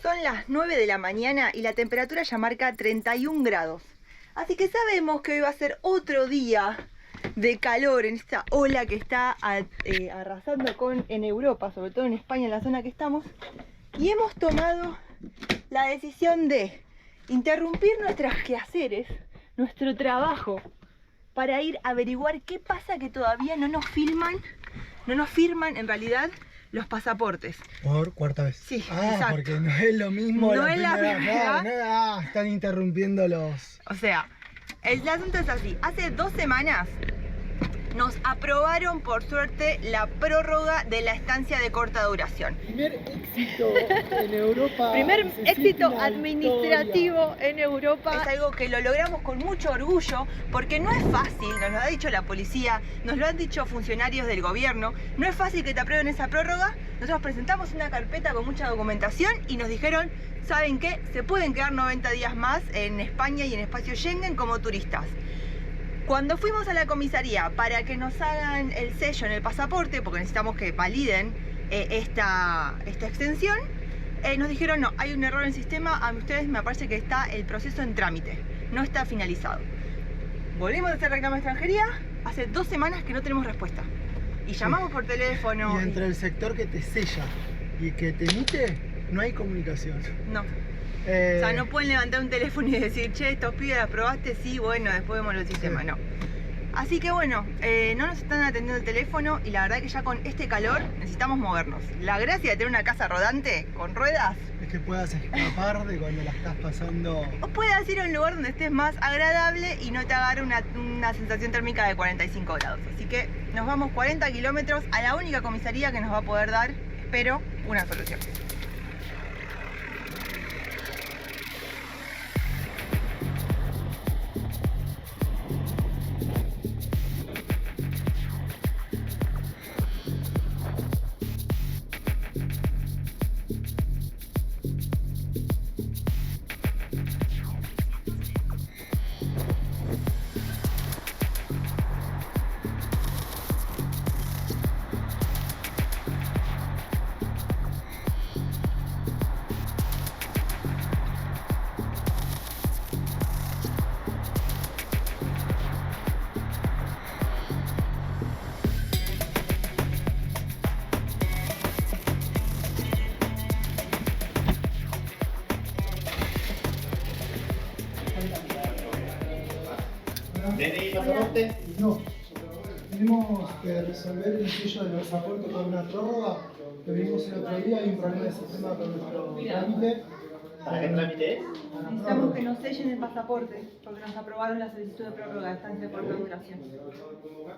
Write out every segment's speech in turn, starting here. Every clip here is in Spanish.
Son las 9 de la mañana y la temperatura ya marca 31 grados. Así que sabemos que hoy va a ser otro día de calor en esta ola que está arrasando en Europa, sobre todo en España, en la zona que estamos. Y hemos tomado la decisión de interrumpir nuestros quehaceres, nuestro trabajo, para ir a averiguar qué pasa que todavía no nos firman en realidad los pasaportes. ¿Por cuarta vez? Sí, exacto. Porque no es lo mismo No la es la primera. primera. Están interrumpiendo los... O sea, el asunto es así. Hace 2 semanas nos aprobaron por suerte la prórroga de la estancia de corta duración. Primer éxito en Europa. Primer éxito administrativo en Europa. Es algo que lo logramos con mucho orgullo porque no es fácil, nos lo ha dicho la policía, nos lo han dicho funcionarios del gobierno, no es fácil que te aprueben esa prórroga. Nosotros presentamos una carpeta con mucha documentación y nos dijeron, ¿saben qué? Se pueden quedar 90 días más en España y en espacio Schengen como turistas. Cuando fuimos a la comisaría para que nos hagan el sello en el pasaporte, porque necesitamos que validen esta extensión, nos dijeron no, hay un error en el sistema, a ustedes me parece que está el proceso en trámite, no está finalizado. Volvimos a hacer reclamo de extranjería, hace 2 semanas que no tenemos respuesta. Y llamamos por teléfono. Y entre el sector que te sella y que te emite, no hay comunicación. No. O sea, no pueden levantar un teléfono y decir, che, estos pibes la probaste, sí, bueno, después vemos el sistema, no. Así que bueno, no nos están atendiendo el teléfono y la verdad que ya con este calor necesitamos movernos. La gracia de tener una casa rodante con ruedas es que puedas escapar de cuando la estás pasando. O puedas ir a un lugar donde estés más agradable y no te agarre una sensación térmica de 45 grados. Así que nos vamos 40 kilómetros a la única comisaría que nos va a poder dar, espero, una solución. ¿DNI pasaporte? No. Tenemos que resolver el sello del pasaporte con una prórroga. Lo vimos el otro día, hay un problema de sistema con nuestro trámite. ¿Para qué trámite es? Necesitamos que nos sellen el pasaporte porque nos aprobaron la solicitud de prórroga de estancia de corta duración.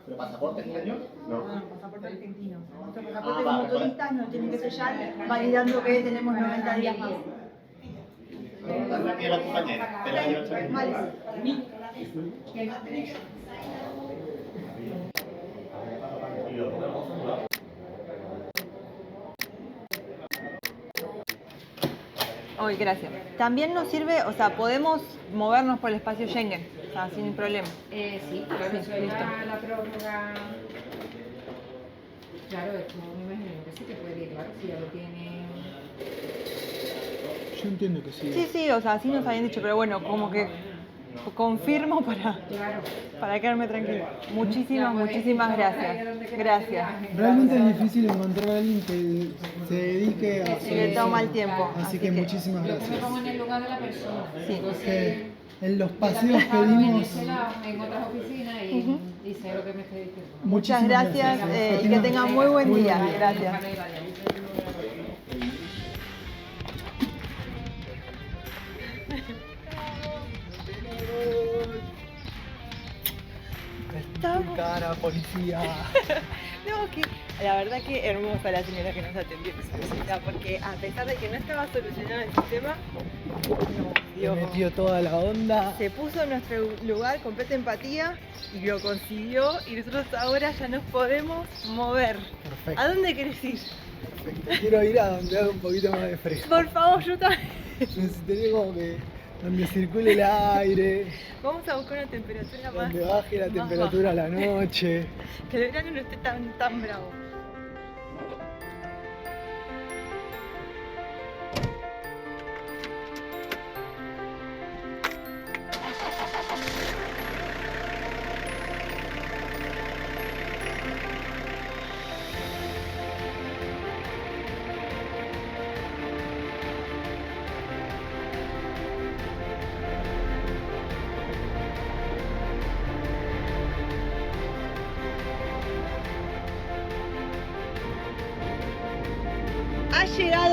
¿Pero pasaporte español? No. No, pasaporte argentino. Nuestro pasaporte como turistas nos tienen que sellar validando que tenemos 90 días más. Aquí a la compañera, te la llevo a traer. Vale. Hoy, gracias. También nos sirve, o sea, podemos movernos por el espacio Schengen, o sea, sin problema. Sí, pero Sí, eso listo. era la prórroga. Claro, esto me imagino que sí que puede ir, claro, si ya lo tiene. Yo entiendo que sí. Sí, o sea, así nos habían dicho, pero bueno, como que confirmo Claro. para quedarme tranquila. Muchísimas gracias. Gracias. Realmente es difícil encontrar a alguien que se dedique a Y le toma el tiempo. Así que muchísimas Yo que me gracias. pongo en el lugar de la persona. Sí. Entonces, En los yo paseos también he estado en pedimos. Venezuela, en otras oficinas y sé lo que me está diciendo. Muchas Muchísimas gracias y que Fátima. tengan muy buen Muy día. buen día. Gracias. Cara, policía. No, que la verdad que hermosa la señora que nos atendió en su visita, porque a pesar de que no estaba solucionado el sistema, Le Dios, metió toda la onda. se puso en nuestro lugar, completa empatía y lo consiguió y nosotros ahora ya nos podemos mover. Perfecto. ¿A dónde querés ir? Perfecto. Quiero ir a donde haga un poquito más de frío. Por favor, yo también. Necesitaría como que donde circule el aire, Vamos a buscar una temperatura más. donde baje la más temperatura a baja. la noche. Que el verano no esté tan bravo.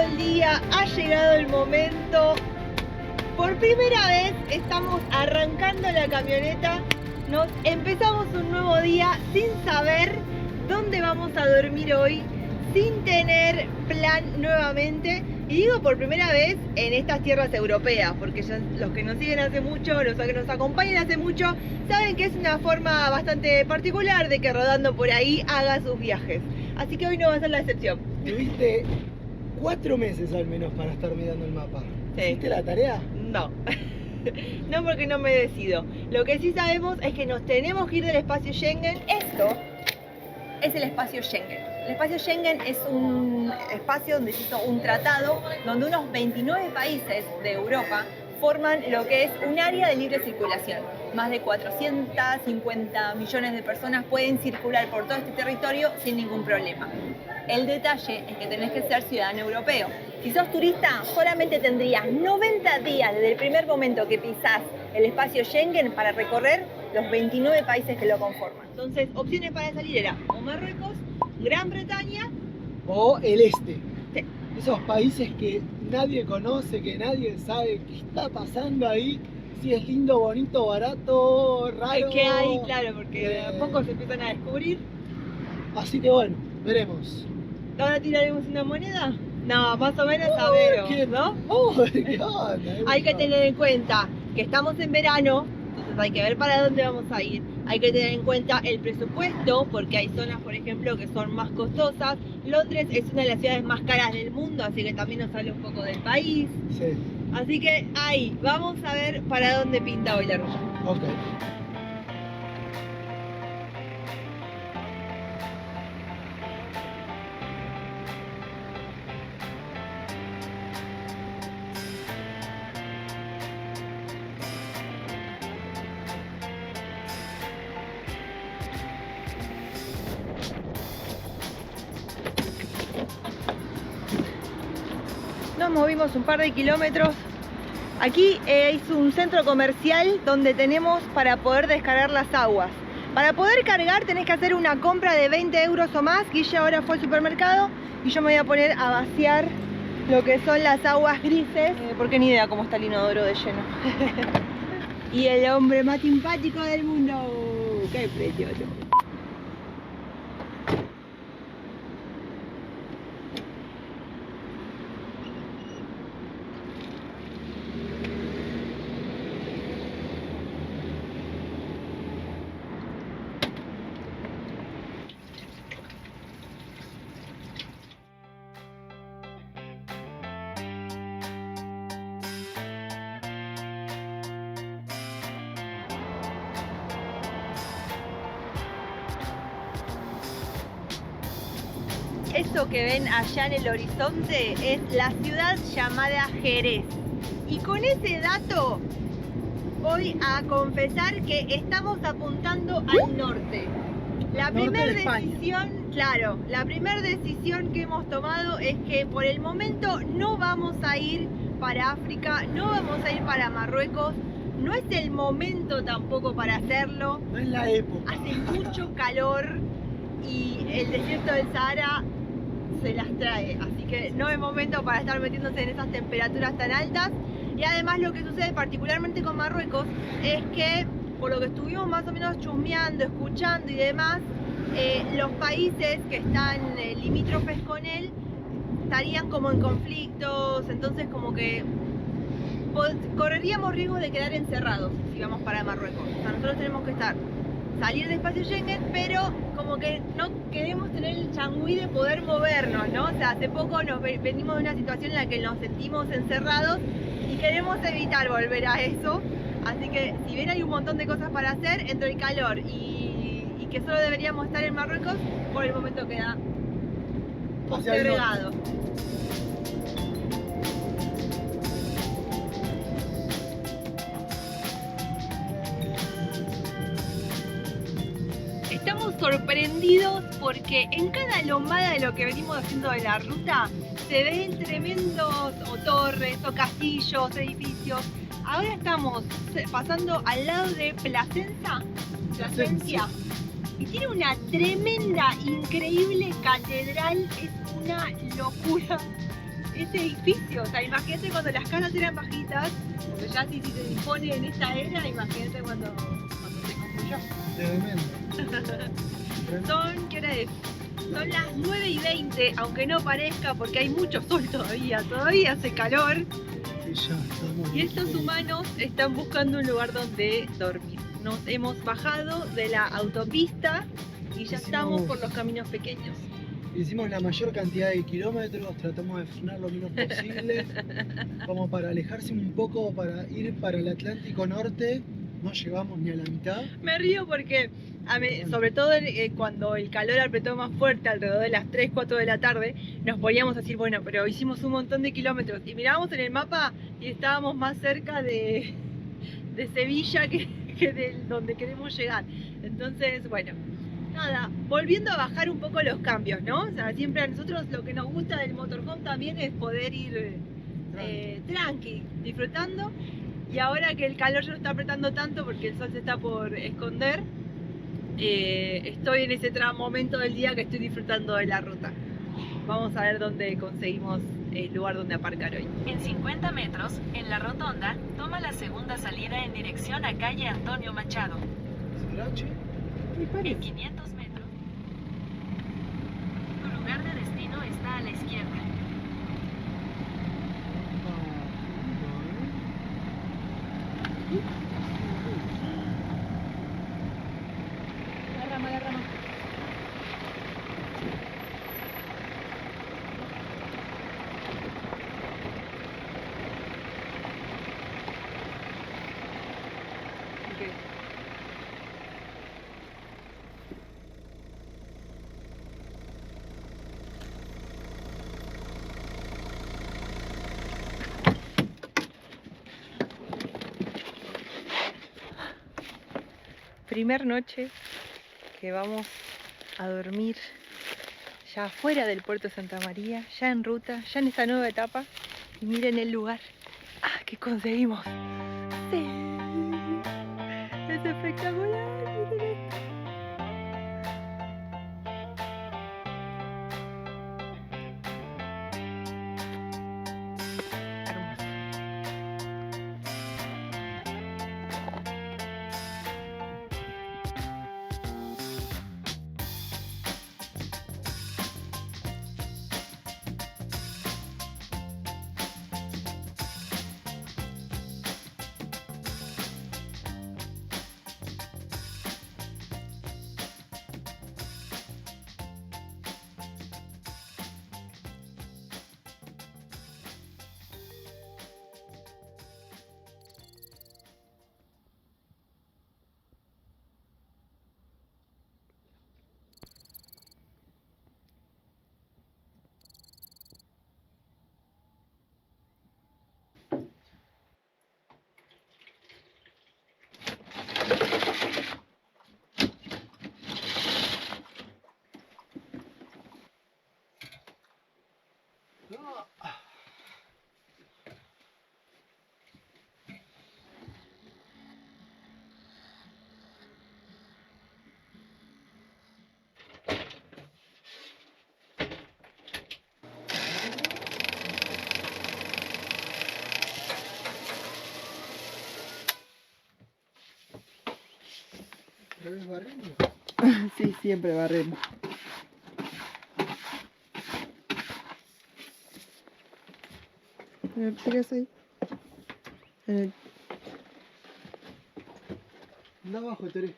llegado el día, ha llegado el momento. Por primera vez estamos arrancando la camioneta. Nos empezamos un nuevo día sin saber dónde vamos a dormir hoy, sin tener plan nuevamente. Y digo por primera vez en estas tierras europeas, porque ya los que nos siguen hace mucho, los que nos acompañan hace mucho, saben que es una forma bastante particular de que Rodando por ahí haga sus viajes. Así que hoy no va a ser la excepción. Tuviste 4 meses al menos para estar mirando el mapa. Sí. ¿Hiciste la tarea? No. No, porque no me decido. Lo que sí sabemos es que nos tenemos que ir del espacio Schengen. Esto es el espacio Schengen. El espacio Schengen es un espacio donde se hizo un tratado donde unos 29 países de Europa forman lo que es un área de libre circulación. Más de 450 millones de personas pueden circular por todo este territorio sin ningún problema. El detalle es que tenés que ser ciudadano europeo. Si sos turista, solamente tendrías 90 días desde el primer momento que pisás el espacio Schengen para recorrer los 29 países que lo conforman. Entonces, opciones para salir era o Marruecos, Gran Bretaña O el este. Sí. Esos países que nadie conoce, que nadie sabe qué está pasando ahí. Si es lindo, bonito, barato, raro. Es que hay, claro, porque de a poco se empiezan a descubrir. Así que bueno, veremos. ¿Ahora tiraremos una moneda? No, más o menos sabemos, ¿no? ¿Qué onda? Hay que tener en cuenta que estamos en verano, entonces hay que ver para dónde vamos a ir. Hay que tener en cuenta el presupuesto, porque hay zonas, por ejemplo, que son más costosas. Londres es una de las ciudades más caras del mundo, así que también nos sale un poco del país. Sí. Así que ahí, vamos a ver para dónde pinta hoy la ruta. Ok. Nos movimos un par de kilómetros. Aquí es un centro comercial donde tenemos para poder descargar las aguas. Para poder cargar tenés que hacer una compra de 20 euros o más. Guille ahora fue al supermercado y yo me voy a poner a vaciar lo que son las aguas grises, porque ni idea cómo está el inodoro de lleno. Y el hombre más simpático del mundo. ¡Qué precioso! Eso que ven allá en el horizonte es la ciudad llamada Jerez. Y con ese dato voy a confesar que estamos apuntando al norte. La primera decisión, claro, la primera decisión que hemos tomado es que por el momento no vamos a ir para África, no vamos a ir para Marruecos. No es el momento tampoco para hacerlo. No es la época. Hace mucho calor y el desierto del Sahara se las trae, así que no es momento para estar metiéndose en esas temperaturas tan altas. Y además lo que sucede particularmente con Marruecos es que, por lo que estuvimos más o menos chusmeando, escuchando y demás, los países que están limítrofes con él estarían como en conflictos, entonces como que correríamos riesgo de quedar encerrados si vamos para Marruecos. O sea, nosotros tenemos que salir de espacio Schengen, pero como que no queremos tener el changüí de poder movernos, ¿no? O sea, hace poco venimos de una situación en la que nos sentimos encerrados y queremos evitar volver a eso. Así que si bien hay un montón de cosas para hacer, entre el calor y que solo deberíamos estar en Marruecos, por el momento queda postergado. Estamos sorprendidos porque en cada lombada de lo que venimos haciendo de la ruta se ven tremendos torres o castillos, edificios. Ahora estamos pasando al lado de Plasencia, y tiene una tremenda, increíble catedral, es una locura. ese edificio. O sea, imagínate cuando las casas eran bajitas, porque ya si se dispone en esta era, imagínate cuando se construyó. Tremendo. ¿Qué hora es? Son las 9:20, aunque no parezca porque hay mucho sol todavía hace calor. Y ya estamos. Y estos humanos están buscando un lugar donde dormir. Nos hemos bajado de la autopista y ya estamos por los caminos pequeños. Hicimos la mayor cantidad de kilómetros, tratamos de frenar lo menos posible, como para alejarse un poco, para ir para el Atlántico Norte. No llegamos ni a la mitad. Me río porque, sobre todo cuando el calor apretó más fuerte, alrededor de las 3, 4 de la tarde, nos podíamos decir, bueno, pero hicimos un montón de kilómetros. Y mirábamos en el mapa y estábamos más cerca de Sevilla que de donde queremos llegar. Entonces, bueno, nada, volviendo a bajar un poco los cambios, ¿no? O sea, siempre a nosotros lo que nos gusta del motorhome también es poder ir tranqui, disfrutando. Y ahora que el calor ya no está apretando tanto porque el sol se está por esconder, estoy en ese momento del día que estoy disfrutando de la ruta. Vamos a ver dónde conseguimos el lugar donde aparcar hoy. En 50 metros, en la rotonda, toma la segunda salida en dirección a calle Antonio Machado. ¿Será, che? En 500 metros, tu lugar de destino está a la izquierda. La rama. Primer noche que vamos a dormir ya fuera del puerto de Santa María, ya en ruta, ya en esta nueva etapa. Y miren el lugar que conseguimos. Sí, es espectacular, miren esto. Hermoso. ¿Otra vez barremos? Sí, siempre barremos. ¿Me pegas ahí? Anda abajo, Tere.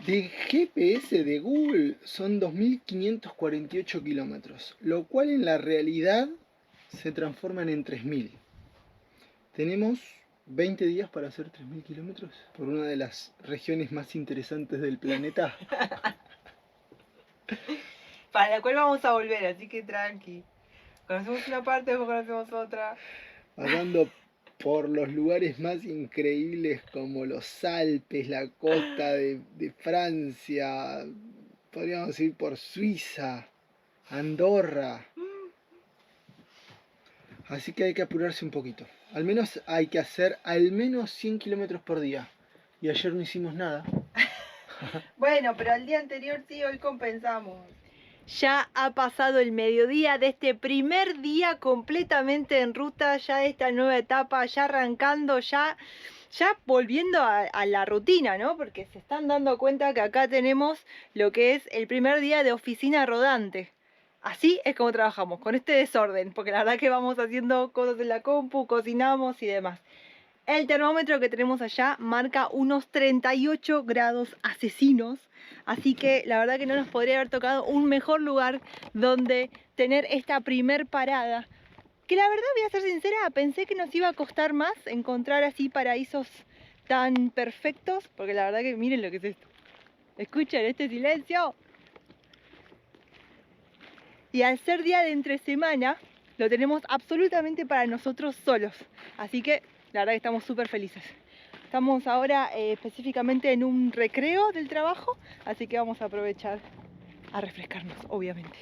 De GPS de Google son 2.548 kilómetros, lo cual en la realidad se transforman en 3.000. Tenemos 20 días para hacer 3.000 kilómetros por una de las regiones más interesantes del planeta. Para la cual vamos a volver, así que tranqui. Conocemos una parte, después conocemos otra. Pasando por los lugares más increíbles como los Alpes, la costa de Francia, podríamos ir por Suiza, Andorra. Así que hay que apurarse un poquito. Al menos hay que hacer al menos 100 kilómetros por día. Y ayer no hicimos nada. Bueno, pero al día anterior sí, hoy compensamos. Ya ha pasado el mediodía de este primer día completamente en ruta, ya de esta nueva etapa, ya arrancando, ya volviendo a la rutina, ¿no? Porque se están dando cuenta que acá tenemos lo que es el primer día de oficina rodante. Así es como trabajamos, con este desorden, porque la verdad que vamos haciendo cosas en la compu, cocinamos y demás. El termómetro que tenemos allá marca unos 38 grados asesinos, así que la verdad que no nos podría haber tocado un mejor lugar donde tener esta primer parada. Que la verdad, voy a ser sincera, pensé que nos iba a costar más encontrar así paraísos tan perfectos, porque la verdad que miren lo que es esto. Escuchen este silencio. Y al ser día de entre semana, lo tenemos absolutamente para nosotros solos, así que la verdad que estamos súper felices. Estamos ahora específicamente en un recreo del trabajo, así que vamos a aprovechar a refrescarnos, obviamente.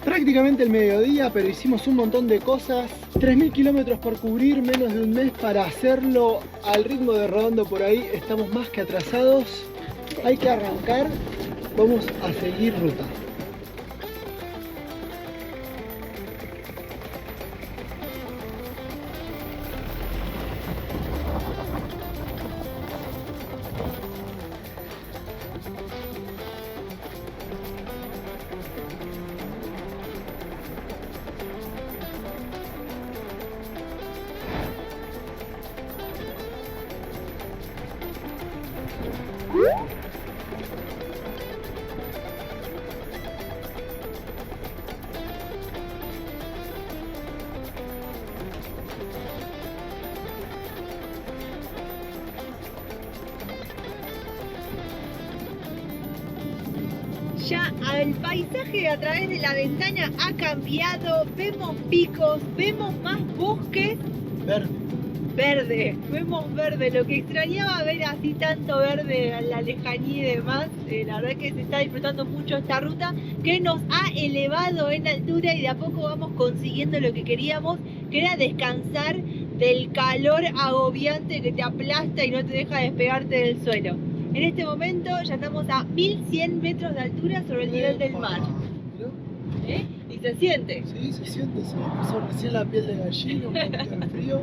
Prácticamente el mediodía, pero hicimos un montón de cosas. 3.000 kilómetros por cubrir, menos de un mes para hacerlo al ritmo de rodando por ahí. Estamos más que atrasados. Hay que arrancar. Vamos a seguir ruta. Ya el paisaje a través de la ventana ha cambiado, vemos picos, vemos más bosques. Verde, vemos verde, lo que extrañaba ver así tanto verde a la lejanía y demás. La verdad que se está disfrutando mucho esta ruta que nos ha elevado en altura y de a poco vamos consiguiendo lo que queríamos, que era descansar del calor agobiante que te aplasta y no te deja despegarte del suelo. En este momento ya estamos a 1100 metros de altura sobre el nivel del mar. ¿Eh? ¿Y se siente? Sí, se siente, se me puso recién la piel de gallina, un poquito de frío.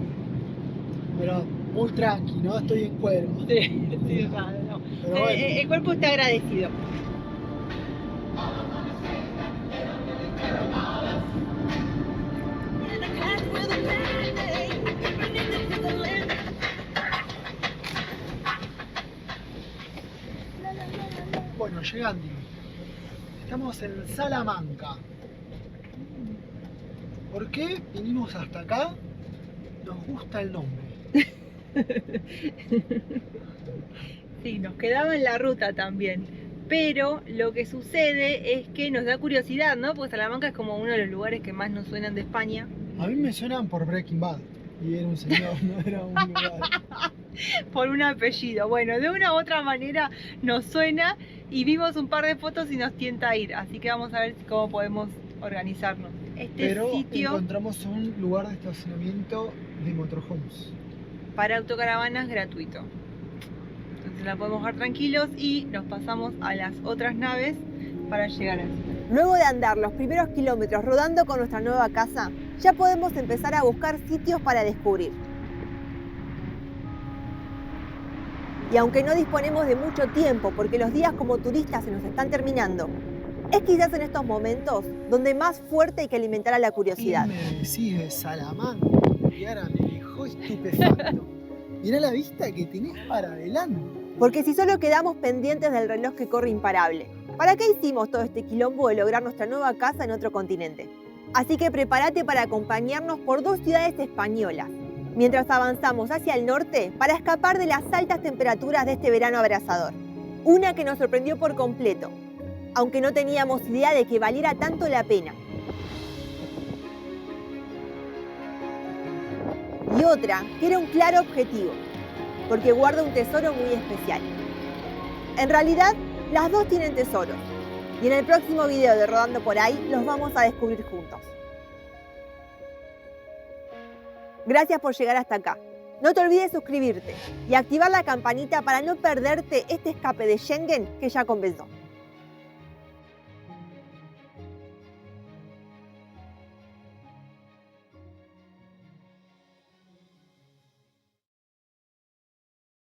Pero muy tranqui, ¿no? Estoy en cuero. Sí, sí, no. Pero bueno. El cuerpo está agradecido. Bueno, llegando. Estamos en Salamanca. ¿Por qué vinimos hasta acá? Nos gusta el nombre. Sí, nos quedaba en la ruta también. Pero lo que sucede es que nos da curiosidad, ¿no? Porque Salamanca es como uno de los lugares que más nos suenan de España. A mí me suenan por Breaking Bad. Y era un señor, no era un lugar. Por un apellido. Bueno, de una u otra manera nos suena y vimos un par de fotos y nos tienta a ir. Así que vamos a ver cómo podemos organizarnos. Pero sitio encontramos un lugar de estacionamiento de motorhomes. para autocaravanas gratuito. Entonces la podemos dejar tranquilos y nos pasamos a las otras naves para llegar así. Luego de andar los primeros kilómetros rodando con nuestra nueva casa, ya podemos empezar a buscar sitios para descubrir. Y aunque no disponemos de mucho tiempo porque los días como turistas se nos están terminando, es quizás en estos momentos donde más fuerte hay que alimentar a la curiosidad. ¿Qué me decís de Salamanca? Y ahora me dejó estupefacto. Mirá la vista que tenés para adelante. Porque si solo quedamos pendientes del reloj que corre imparable, ¿para qué hicimos todo este quilombo de lograr nuestra nueva casa en otro continente? Así que prepárate para acompañarnos por dos ciudades españolas, mientras avanzamos hacia el norte para escapar de las altas temperaturas de este verano abrasador. Una que nos sorprendió por completo, aunque no teníamos idea de que valiera tanto la pena. Y otra que era un claro objetivo, porque guarda un tesoro muy especial. En realidad, las dos tienen tesoros, y en el próximo video de Rodando por Ahí los vamos a descubrir juntos. Gracias por llegar hasta acá. No te olvides suscribirte y activar la campanita para no perderte este escape de Schengen que ya comenzó.